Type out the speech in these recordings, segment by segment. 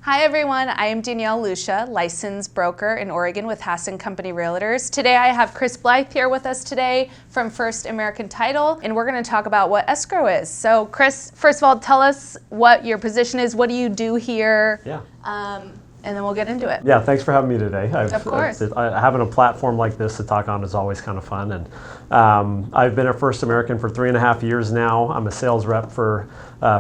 Hi everyone, I am Danielle Lucia, licensed broker in Oregon with Hass & Company Realtors. Today I have Chris Bylth here with us today from First American Title, and we're going to talk about what escrow is. So Chris, first of all, tell us what your position is, what do you do here? Yeah. And then we'll get into it. Yeah, thanks for having me today. Of course. Having a platform like this to talk on is always kind of fun. And I've been at First American for 3.5 years now. I'm a sales rep for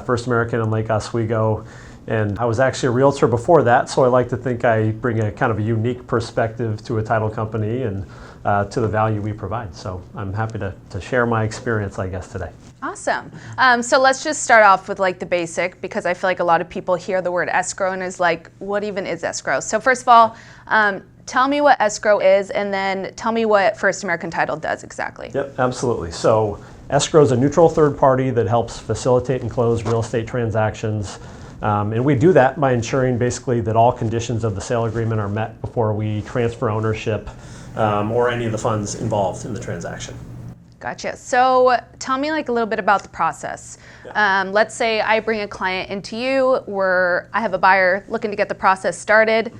First American in Lake Oswego. And I was actually a realtor before that, so I like to think I bring a kind of a unique perspective to a title company and to the value we provide. So I'm happy to share my experience, I guess, today. Awesome. So let's just start off with like the basic, because I feel like a lot of people hear the word escrow and is like, what even is escrow? So first of all, tell me what escrow is, and then tell me what First American Title does exactly. Yep, absolutely. So escrow is a neutral third party that helps facilitate and close real estate transactions. And we do that by ensuring basically that all conditions of the sale agreement are met before we transfer ownership or any of the funds involved in the transaction. Gotcha. So tell me like a little bit about the process. Yeah. Let's say I bring a client into you where I have a buyer looking to get the process started.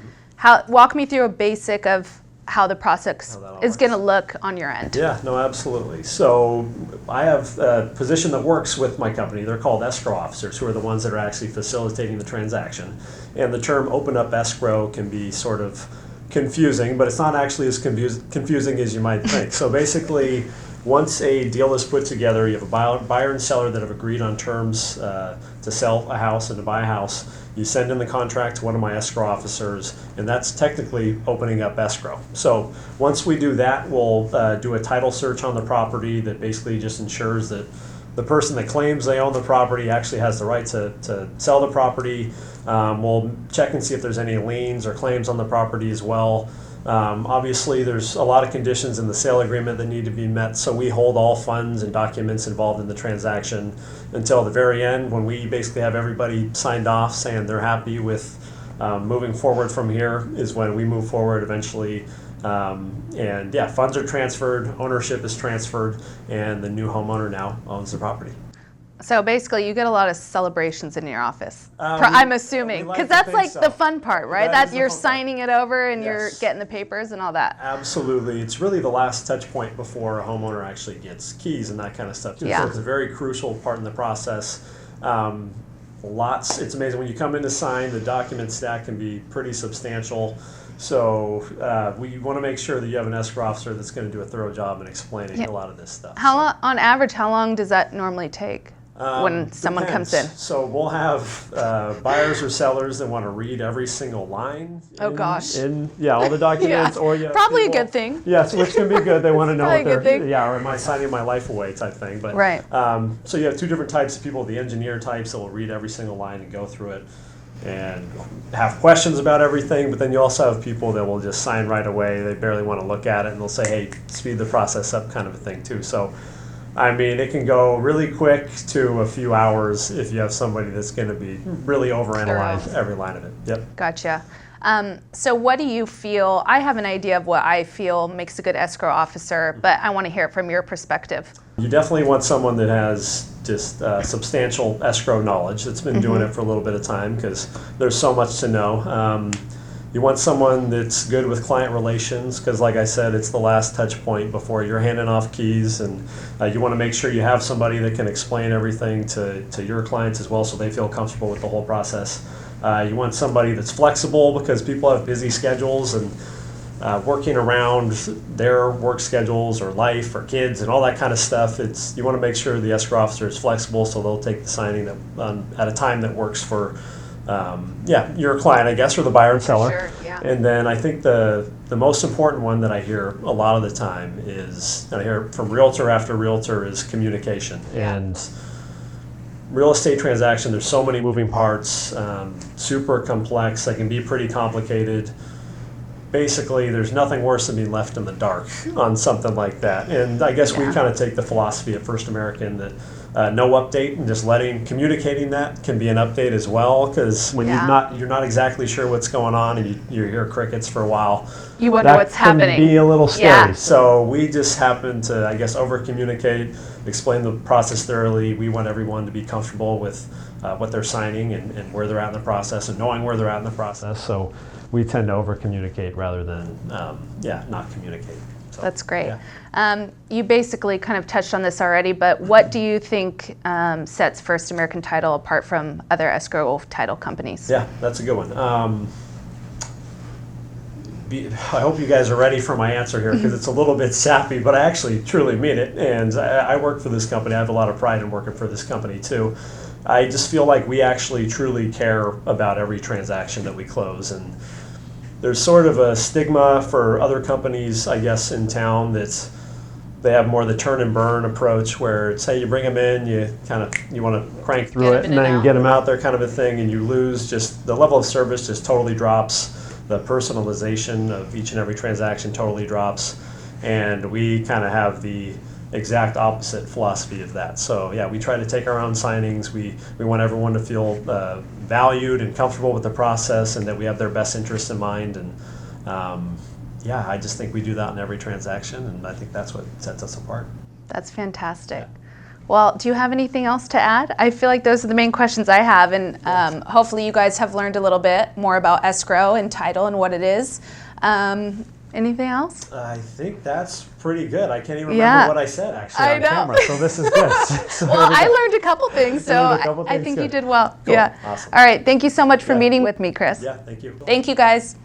Walk me through a basic of how the process is going to look on your end. Yeah, no, absolutely. So I have a position that works with my company. They're called escrow officers, who are the ones that are actually facilitating the transaction. And the term open up escrow can be sort of confusing, but it's not actually as confusing as you might think. So basically, once a deal is put together, you have a buyer and seller that have agreed on terms to sell a house and to buy a house. You send in the contract to one of my escrow officers, and that's technically opening up escrow. So once we do that, we'll do a title search on the property that basically just ensures that the person that claims they own the property actually has the right to sell the property. We'll check and see if there's any liens or claims on the property as well. Obviously, there's a lot of conditions in the sale agreement that need to be met, so we hold all funds and documents involved in the transaction until the very end, when we basically have everybody signed off saying they're happy with moving forward from here, is when we move forward eventually. And yeah, funds are transferred, ownership is transferred, and the new homeowner now owns the property. So basically, you get a lot of celebrations in your office. I'm assuming, because that's like the fun part, right? That you're signing it over and you're getting the papers and all that. Absolutely, it's really the last touch point before a homeowner actually gets keys and that kind of stuff too. Yeah. So it's a very crucial part in the process. It's amazing when you come in to sign. The document stack can be pretty substantial. So we want to make sure that you have an escrow officer that's going to do a thorough job in explaining a lot of this stuff. On average, how long does that normally take? When someone comes in? So we'll have buyers or sellers that want to read every single line. Oh gosh. All the documents. Yeah. Or probably a good thing. Yes, which can be good. They want to know what they're, or am I signing my life away type thing. But right. So you have two different types of people: the engineer types that will read every single line and go through it and have questions about everything. But then you also have people that will just sign right away. They barely want to look at it, and they'll say, "Hey, speed the process up," kind of a thing too. So. I mean, it can go really quick to a few hours if you have somebody that's going to be really overanalyze every line of it. Yep. Gotcha. So what do you feel? I have an idea of what I feel makes a good escrow officer, but I want to hear it from your perspective. You definitely want someone that has just substantial escrow knowledge, that's been doing it for a little bit of time, because there's so much to know. You want someone that's good with client relations, because like I said, it's the last touch point before you're handing off keys, and you want to make sure you have somebody that can explain everything to your clients as well, so they feel comfortable with the whole process. You want somebody that's flexible, because people have busy schedules, and working around their work schedules or life or kids and all that kind of stuff, you want to make sure the escrow officer is flexible, so they'll take the signing at a time that works for your client, I guess, or the buyer and seller. Sure, yeah. And then I think the most important one that I hear a lot of the time is, and I hear from realtor after realtor, is communication. Yeah. And real estate transaction, there's so many moving parts, super complex. They can be pretty complicated. Basically, there's nothing worse than being left in the dark on something like that. And I guess we kind of take the philosophy at First American that no update, and just communicating that can be an update as well, because when you're not exactly sure what's going on, and you hear crickets for a while, you wonder what's happening. That can be a little scary. Yeah. So we just happen to, I guess, over communicate, explain the process thoroughly. We want everyone to be comfortable with what they're signing and where they're at in the process, and knowing where they're at in the process. So we tend to over communicate rather than not communicate. So, That's great. yeah. You basically kind of touched on this already, but what do you think sets First American Title apart from other escrow title companies? Yeah, that's a good one. I hope you guys are ready for my answer here because it's a little bit sappy, but I actually truly mean it. And I work for this company. I have a lot of pride in working for this company too. I just feel like we actually truly care about every transaction that we close. And there's sort of a stigma for other companies, I guess, in town that they have more the turn and burn approach where it's, hey, you bring them in, you want to crank through it and then get them out there kind of a thing, and you lose just the level of service just totally drops. The personalization of each and every transaction totally drops. And we kind of have the exact opposite philosophy of that. So yeah, we try to take our own signings. We want everyone to feel valued and comfortable with the process, and that we have their best interests in mind. And I just think we do that in every transaction, and I think that's what sets us apart. That's fantastic. Yeah. Well, do you have anything else to add? I feel like those are the main questions I have, and hopefully you guys have learned a little bit more about escrow and title and what it is. Anything else? I think that's pretty good. I can't even remember what I said actually on camera, so this is good. Well, I learned a couple things, so I think you did well. Cool. Yeah. Awesome. All right. Thank you so much for meeting with me, Chris. Yeah, thank you. Thank you, guys.